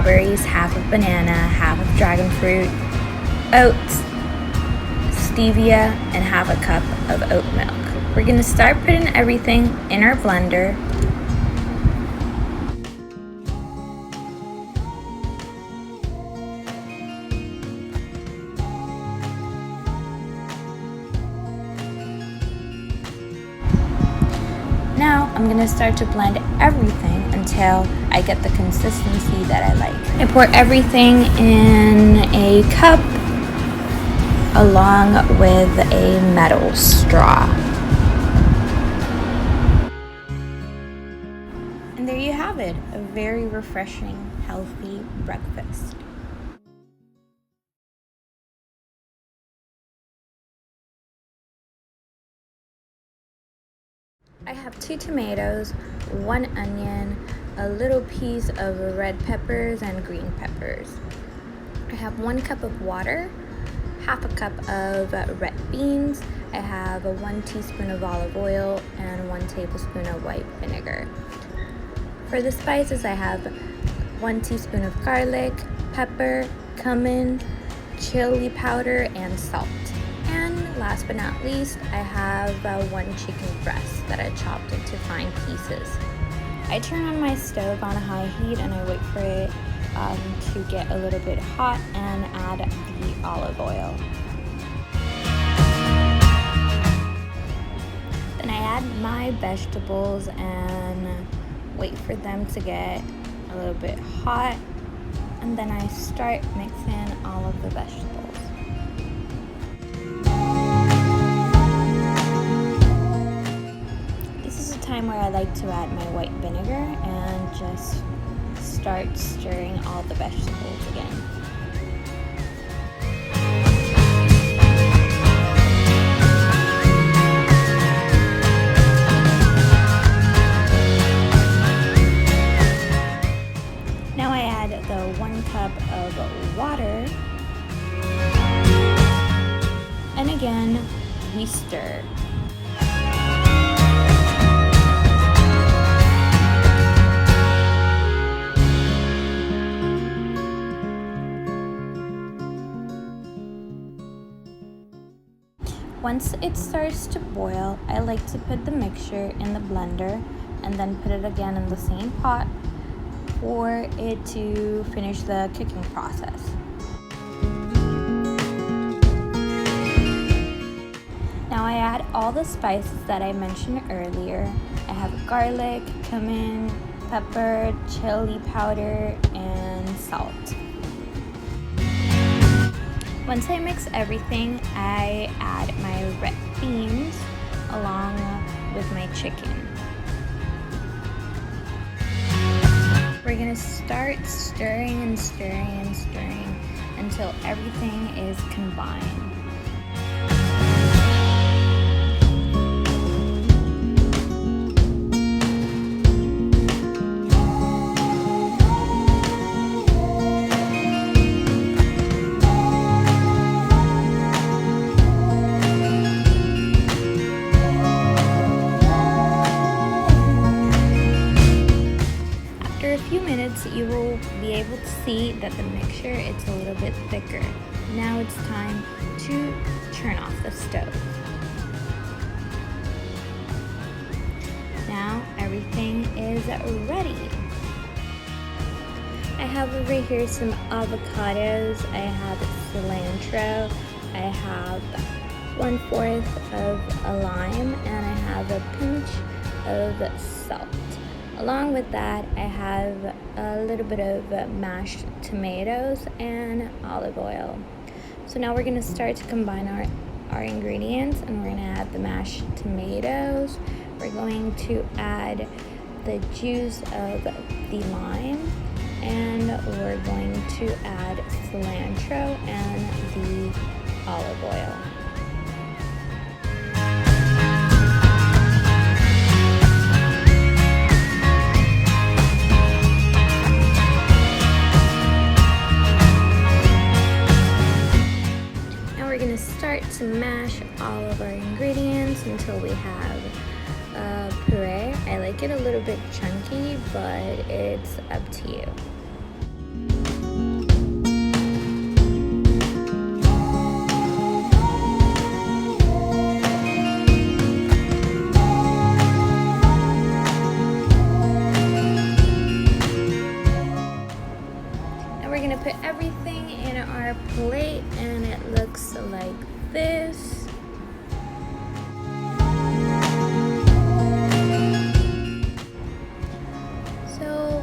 strawberries, half of banana, half of dragon fruit, oats, stevia, and half a cup of oat milk. We're going to start putting everything in our blender. Now I'm going to start to blend everything until I get the consistency that I like. I pour everything in a cup along with a metal straw. And there you have it, a very refreshing, healthy breakfast. I have 2 tomatoes, 1 onion, a little piece of red peppers and green peppers. I have 1 cup of water, half a cup of red beans. I have 1 teaspoon of olive oil and 1 tablespoon of white vinegar. For the spices, I have 1 teaspoon of garlic, pepper, cumin, chili powder, and salt. And last but not least, I have 1 chicken breast that I chopped into fine pieces. I turn on my stove on a high heat and I wait for it to get a little bit hot and add the olive oil. Then I add my vegetables and wait for them to get a little bit hot, and then I start mixing all of the vegetables. Time where I like to add my white vinegar and just start stirring all the vegetables again. Now I add the 1 cup of water, and again we stir. Once it starts to boil, I like to put the mixture in the blender and then put it again in the same pot for it to finish the cooking process. Now I add all the spices that I mentioned earlier. I have garlic, cumin, pepper, chili powder, and salt. Once I mix everything, I add my red beans along with my chicken. We're gonna start stirring and stirring and stirring until everything is combined. You will be able to see that the mixture is a little bit thicker. Now it's time to turn off the stove. Now everything is ready. I have over here some avocados, I have cilantro, I have 1/4 of a lime, and I have a pinch of salt. Along with that, I have a little bit of mashed tomatoes and olive oil. So now we're going to start to combine our ingredients, and we're going to add the mashed tomatoes. We're going to add the juice of the lime, and we're going to add cilantro and the olive oil. Start to mash all of our ingredients until we have a puree. I like it a little bit chunky, but it's up to you. Now we're gonna put everything in our plate and it looks like this.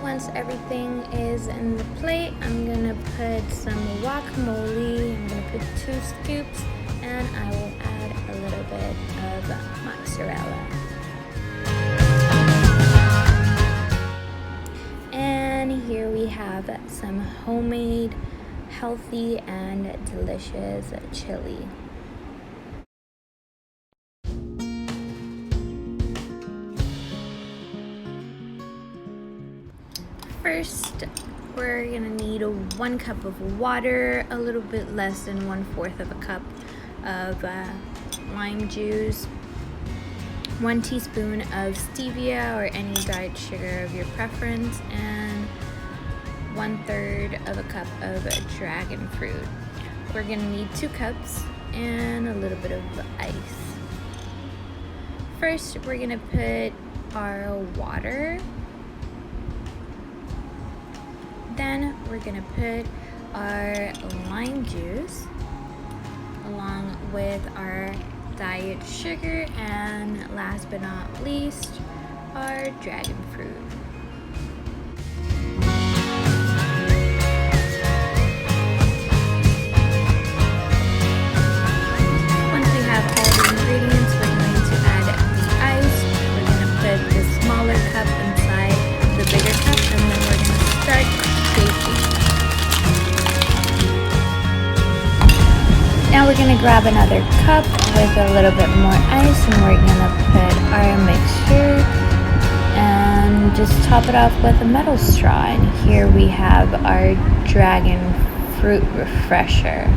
Once everything is in the plate, I'm gonna put some guacamole. I'm gonna put 2 scoops, and I will add a little bit of mozzarella. And here we have some homemade, healthy, and delicious chili. First, we're gonna need 1 cup of water, a little bit less than 1/4 of a cup of lime juice, 1 teaspoon of stevia or any diet sugar of your preference, and 1/3 of a cup of dragon fruit. We're gonna need 2 cups and a little bit of ice. First, we're gonna put our water. Then we're gonna put our lime juice along with our diet sugar, and last but not least, our dragon fruit. Once we have all the ingredients, we're going to add the ice. We're gonna put the smaller cup inside the bigger cup, and then we're gonna start shaking. Now we're going to grab another cup with a little bit more ice, and we're going to put our mixture and just top it off with a metal straw. And here we have our dragon fruit refresher.